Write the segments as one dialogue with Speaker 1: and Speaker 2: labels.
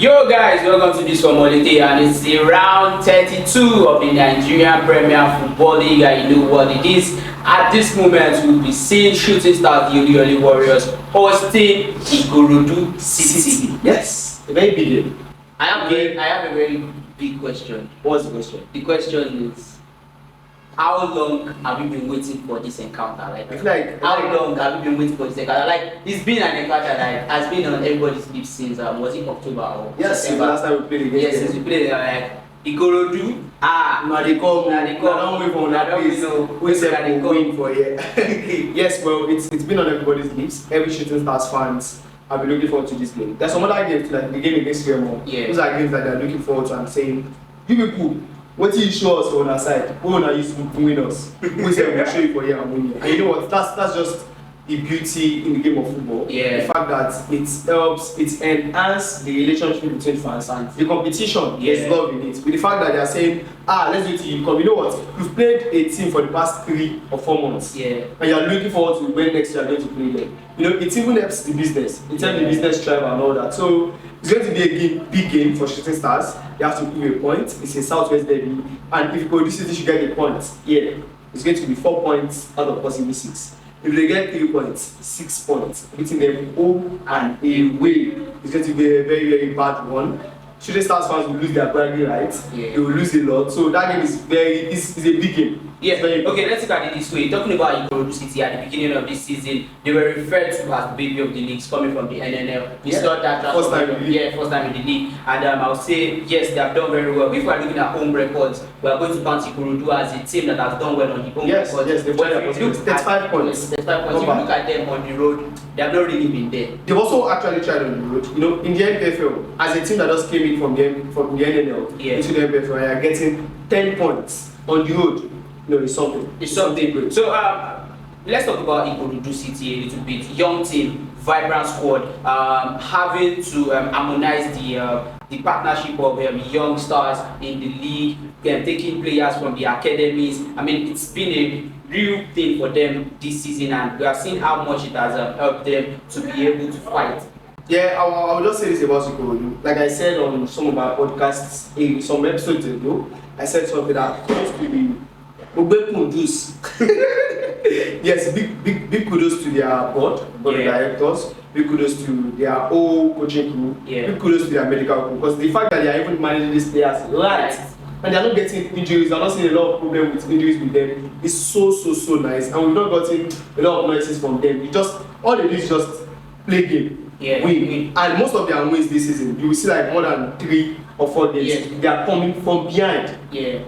Speaker 1: Yo guys, welcome to this NEWSFROMMOLETE, and it's the round 32 of the Nigerian Premier Football League, and you know what it is. At this moment, we'll be seeing Shooting Stars, the Oluyole Warriors, hosting Ikorodu City.
Speaker 2: Yes, a very big game.
Speaker 1: I have a very big question.
Speaker 2: What's the question?
Speaker 1: The question is, how long have you been waiting for this encounter? How long have you been waiting for this encounter? Like, it's been an encounter that has been on everybody's lips since was it October or
Speaker 2: yes,
Speaker 1: September?
Speaker 2: last time we played against
Speaker 1: yes, since we played Ikorodu.
Speaker 2: Now they don't wait for that place. We said they going for it. Yes, well, it's been on everybody's lips. Every Shooting Stars fans have been looking forward to this game. There's some other games, like the game against Remo.
Speaker 1: Yeah.
Speaker 2: Those are games that they're looking forward to and saying, you people, what do you show us on our side? Who are you to win us? We say we'll show you for here and win you. And you know what? That's just the beauty in the game of football.
Speaker 1: Yeah.
Speaker 2: The fact that it helps, it enhances the relationship between fans and the competition.
Speaker 1: Yeah.
Speaker 2: There's love in it. With the fact that they are saying, let's do it till you come. You know what? You've played a team for the past 3 or 4 months.
Speaker 1: Yeah.
Speaker 2: And you're looking forward to when next year you're going to play them. You know, it even helps the business. It helps the business thrive and all that. So it's going to be a big game for Shooting Stars. They have to prove a point. It's a Southwest derby. And if Ikorodu City should get a point, it's going to be 4 points out of possibly 6. If they get 3 points, 6 points, beating them home and away, it's going to be a very, very bad one. Shooting Stars fans will lose their bragging rights. They will lose a lot. So that game is it's a big game.
Speaker 1: Yeah. Okay, let's look at it this way. Talking about Ikorodu City at the beginning of this season, they were referred to as baby of the leagues, coming from the NNL. It's not that
Speaker 2: first time in the league.
Speaker 1: first time in the league. And I'll say yes, they have done very well. If we are looking at home records, we are going to count Ikorodu as a team that has done well on the home records.
Speaker 2: Yes, they've won 35 points.
Speaker 1: 35 points. If you look at them on the road, they have not really been there.
Speaker 2: They've also actually tried on the road. You know, in the NPFL, as a team that just came in from the NNL into the NPFL, they are getting 10 points on the road. No, it's something.
Speaker 1: It's something good. So let's talk about Ikorodu City a little bit. Young team, vibrant squad, having to harmonize the partnership of young stars in the league, taking players from the academies. I mean, it's been a real thing for them this season, and we have seen how much it has helped them to be able to fight.
Speaker 2: Yeah, I will just say this about Ikorodu. Like I said on some of our podcasts, in some episodes ago, I said something that close to the juice. Yes, big kudos to their board of directors, big kudos to their whole coaching crew, big kudos to their medical crew, because the fact that they are even managing these players right and they are not getting injuries, they are not seeing a lot of problems with injuries with them, is so nice, and we've not gotten a lot of noises from them. All they do is just play game, win. And most of their wins this season, you will see like more than 3 or 4 games, they are coming from behind,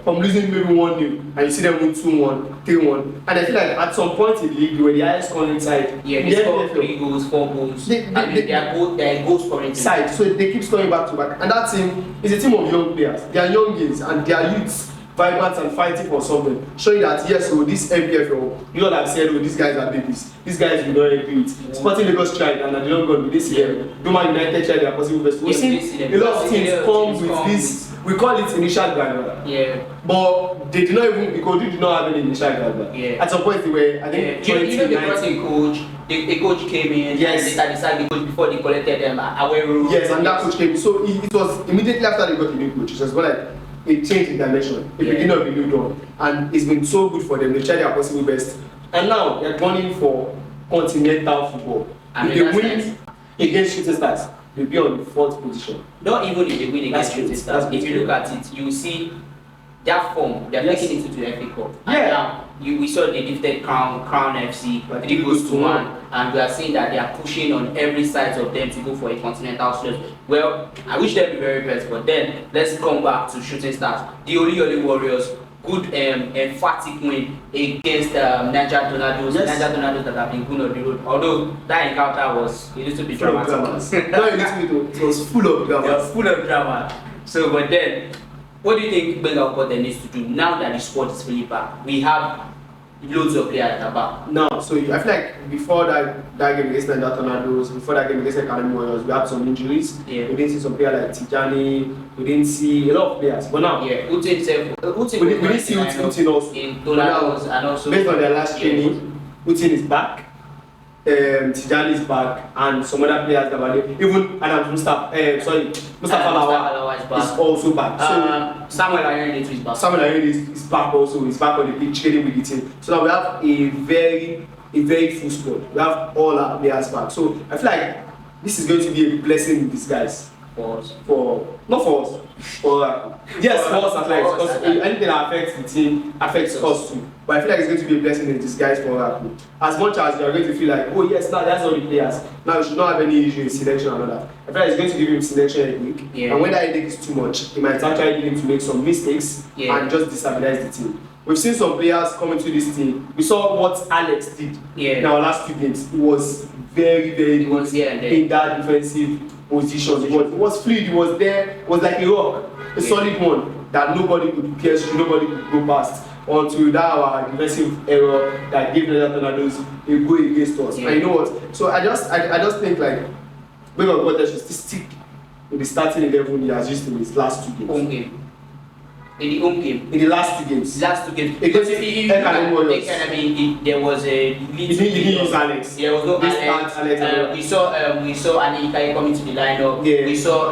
Speaker 2: from losing maybe 1-0, and you see them win 2-1, 3-1, and I feel like at some point in the league, they were the highest scoring side.
Speaker 1: They scored 3 goals, 4 goals. They are goal scoring
Speaker 2: side, so they keep scoring back to back, and that team is a team of young players. They are youngins and they are youths, vibrant and fighting for something, showing that yes, this NPFL, you all have said, these guys are babies, these guys will not agree with. Sporting Lagos tried and they don't go this year. Doma United tried their possible best. We've seen a lot of teams come with this. We call it initial graduate. But they did not even, because they did not have any initial graduate. At some point they were, I think,
Speaker 1: you know, they brought a coach. A coach came in and they decided the coach before they collected them Aweru.
Speaker 2: Yes, and that coach came. So it was immediately after they got the new coach. It was like a change in dimension, a beginning of a new dawn, and it's been so good for them. They tried their possible best, and now they're running for continental football. If they win against Shooting Stars, they'll be on the 4th position.
Speaker 1: Not even if they win against Shooting Stars. If you look at it, you will see that form. They're making it into the FA Cup. And now we saw they lifted Crown FC 3 goals to 1, and we are seeing that they are pushing on every side of them to go for a continental slot. Well, I wish them the very best, but then let's come back to Shooting Stars. The Oluyole Warriors, good emphatic win against Niger Tornadoes. Niger Tornadoes that have been good on the road. Although that encounter was a little bit dramatic.
Speaker 2: No, it was full of drama.
Speaker 1: It was full of drama. So, but then, what do you think Bengal Potter needs to do now that the squad is fully back? We have loads of players at the back.
Speaker 2: No, so I feel like before that game against Niger Tornadoes, before that game against Academy Warriors, we had some injuries. We didn't see some players like Tijani, we didn't see a lot of players. But now,
Speaker 1: we didn't see
Speaker 2: Utin also.
Speaker 1: In Tornadoes, and also
Speaker 2: based on their last training, Utin is back. Tijani is back, and some other players that were there. Even Mustafa Lawa is also back. So
Speaker 1: Samuel Ayinde is back.
Speaker 2: Samuel Ayinde is back also. He's back on the pitch training with the team. So now we have a very full squad. We have all our players back. So I feel like this is going to be a blessing in disguise.
Speaker 1: For us.
Speaker 2: Not for us. Yes, for us because anything that affects the team affects us too. But I feel like it's going to be a blessing in disguise for us. As much as you are going to feel like, oh yes, now that's all the players. Now you should not have any issue in selection and all that. I feel like it's going to give him selection technique. Yeah. And when that headache is too much, it might actually lead him to make some mistakes and just destabilize the team. We've seen some players come into this team. We saw what Alex did in our last 2 games. He was very good in that defensive position. It was fluid, it was there, it was like a rock, a solid one that nobody could pierce, nobody could go past until that our defensive error that gave the Tornadoes a go against us. And you know what? So I just think like Weber Gottes should stick with the starting 11 he has used in his last 2 games.
Speaker 1: Home game. In the home game.
Speaker 2: In the last 2 games.
Speaker 1: Because there was a lead.
Speaker 2: He didn't use Alex.
Speaker 1: There was no Alex. We saw Anika coming to the lineup. Yeah. We saw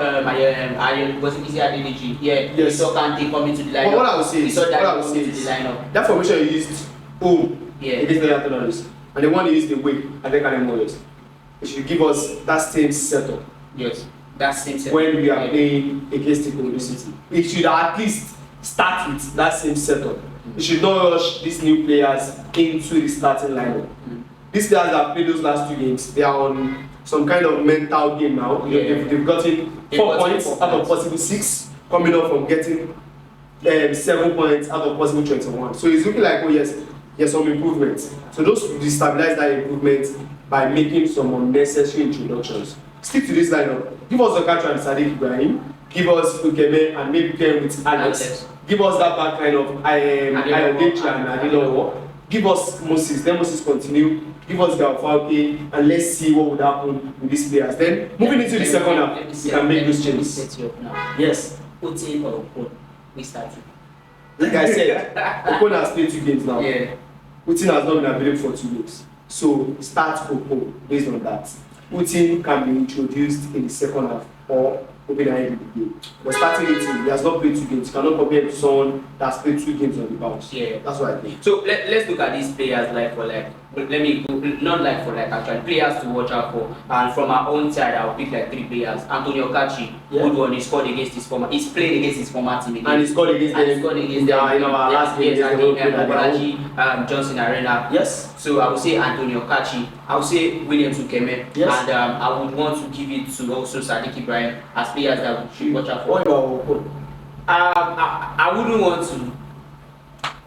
Speaker 1: was it Adeliji? Yeah. We saw Kante coming to the lineup.
Speaker 2: But what I would say
Speaker 1: we saw that coming to the lineup.
Speaker 2: That formation he used home against the Tornadoes. And the one he used away at Lekan Warriors. It should give us that same setup.
Speaker 1: Yes. That same setup.
Speaker 2: When we are playing against Ikorodu City. It should at least start with that same setup. You should not rush these new players into the starting lineup. These players that played those last 2 games, they are on some kind of mental game now. Yeah. They've gotten 4 points out of possible 6, coming up from getting 7 points out of possible 21. So it's looking like, oh yes, there's some improvements. So those destabilize that improvement by making some unnecessary introductions. Stick to this lineup. Give us Okacho and Sadiq Ibrahim. Give us Ukeme and maybe Ken with Alex. Give us that back line of Ayodeji and Adilowo. Give us Moses. Then Moses continue. Give us Galfalke and let's see what would happen with these players. Then moving into the second half, we can make those changes. Yes.
Speaker 1: Utin or Okon, we started.
Speaker 2: Like I said, Okon has played 2 games now.
Speaker 1: Yeah.
Speaker 2: Utin has not been available for 2 games. So start Okon based on that. Utin can be introduced in the second half or open the end of the game. But starting 18, he has not played 2 games. You cannot compare to someone that's played 2 games on the bounce.
Speaker 1: Yeah.
Speaker 2: That's what I think.
Speaker 1: So let's look at these players like for like. Let me go, not like for like actually players to watch out for. And from our own side, I'll pick like 3 players. Antonio Kachi, good one. He scored against his former. He's played against his former team again.
Speaker 2: And he scored against them.
Speaker 1: In
Speaker 2: our last game.
Speaker 1: And Johnson Arena.
Speaker 2: Yes.
Speaker 1: So I would say Antonio Kachi. I would say Williams Ukeme.
Speaker 2: Yes.
Speaker 1: And I would want to give it to also Sadiq Ibrahim as players that we should watch out for.
Speaker 2: What about Okon?
Speaker 1: I wouldn't want to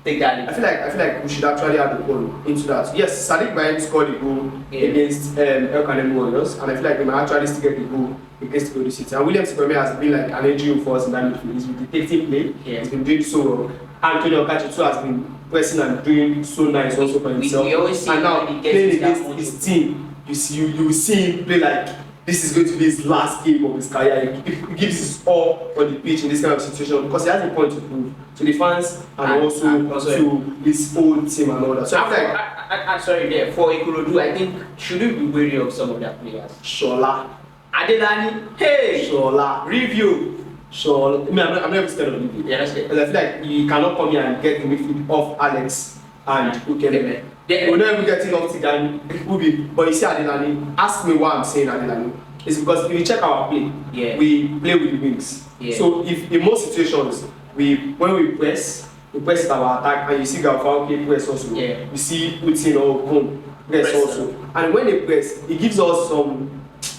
Speaker 1: take that.
Speaker 2: I feel like we should actually add Okon into that. Yes, Sadiq Ibrahim scored a goal against Lekan Warriors, and I feel like they might actually still get the goal against Ikorodu City. And Williams Ukeme has been like an engine for us in that midfield. He's been dictating play. Yeah. He's been doing so well. Antonio Okachi too has been pressing and doing so nice also for himself.
Speaker 1: We always see
Speaker 2: and now playing against his team, you will see him play like this is going to be his last game of his career. He gives his all on the pitch in this kind of situation because he has a point to prove to the fans and also to his own team and all that. So
Speaker 1: I'm sorry there. For Ikorodu, I think shouldn't be wary of some of their players.
Speaker 2: Shola.
Speaker 1: Adelani. Hey!
Speaker 2: Shola.
Speaker 1: Review.
Speaker 2: Sure. I mean, I'm not even scared of Libby.
Speaker 1: Yeah, that's good.
Speaker 2: Because I feel like you cannot come here and get the midfield off Alex and Ukeme. We're not even getting off Tigan, Ubi. But you see Adelani, ask me why I'm saying Adelani. It's because if you check our play, we play with the wings. Yeah. So if in most situations, when we press it our attack and you see Galfalke press also. Yeah. You see Utin or Okon press also. And when they press, it gives us some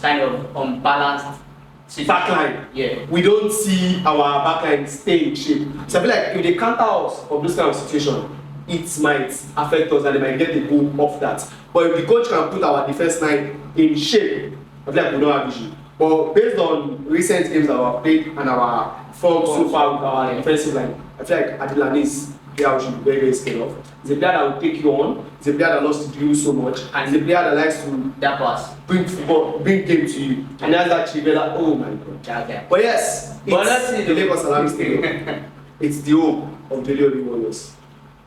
Speaker 1: kind of unbalanced
Speaker 2: backline.
Speaker 1: Yeah.
Speaker 2: We don't see our backline stay in shape. So I feel like if they counter us from this kind of situation, it might affect us and they might get the goal off that. But if the coach can put our defense line in shape, I feel like we don't have issue. But based on recent games that we played and our form so far with our defensive line, I feel like Adelani is a player we should be very, very scared of. He's a player that will take you on. He's a player that loves to dribble so much. And he's a player that likes to bring football, bring game to you. And that's actually very like, oh my god.
Speaker 1: Okay.
Speaker 2: But yes, it's the Lekan Salami Stadium. It's the home of the Warriors.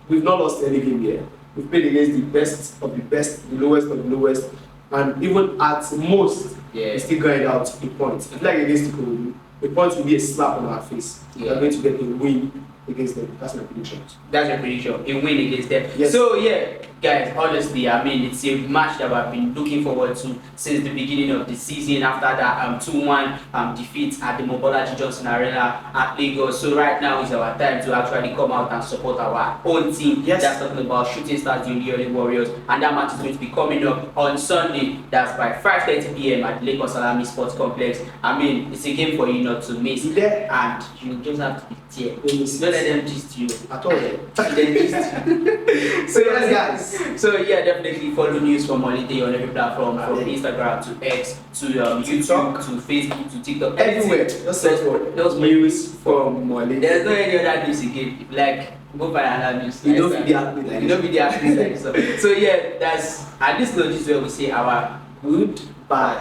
Speaker 2: We've not lost any game here. We've played against the best of the best, the lowest of the lowest, and even at most, we still grind out a point. I feel like against Ikorodu, the point will be a slap on our face. We are going to get a win against them. That's my prediction.
Speaker 1: That's your prediction. A win against them.
Speaker 2: Yes.
Speaker 1: So yeah, guys, honestly, I mean, it's a match that I've been looking forward to since the beginning of the season. After that 2-1 defeat at the Mobolaji Johnson Arena at Lagos. So right now is our time to actually come out and support our own team.
Speaker 2: Yes.
Speaker 1: That's talking about Shooting Stars, the Union Warriors, and that match is going to be coming up on Sunday. That's by 5:30 p.m. at Lekan Salami Sports Complex. I mean, it's a game for you not to miss, and you just have to be there. Don't let them gist you
Speaker 2: At all.
Speaker 1: Then gist. So yes, guys. So yeah, definitely follow News from Holiday on every platform, from Instagram to X to YouTube to Facebook to TikTok,
Speaker 2: Everywhere. Just search for News from Holiday.
Speaker 1: There's no any other news again. Like go find another news.
Speaker 2: You don't be happy like
Speaker 1: you don't be the happy like so. So yeah, that's at this note is where we say our goodbye.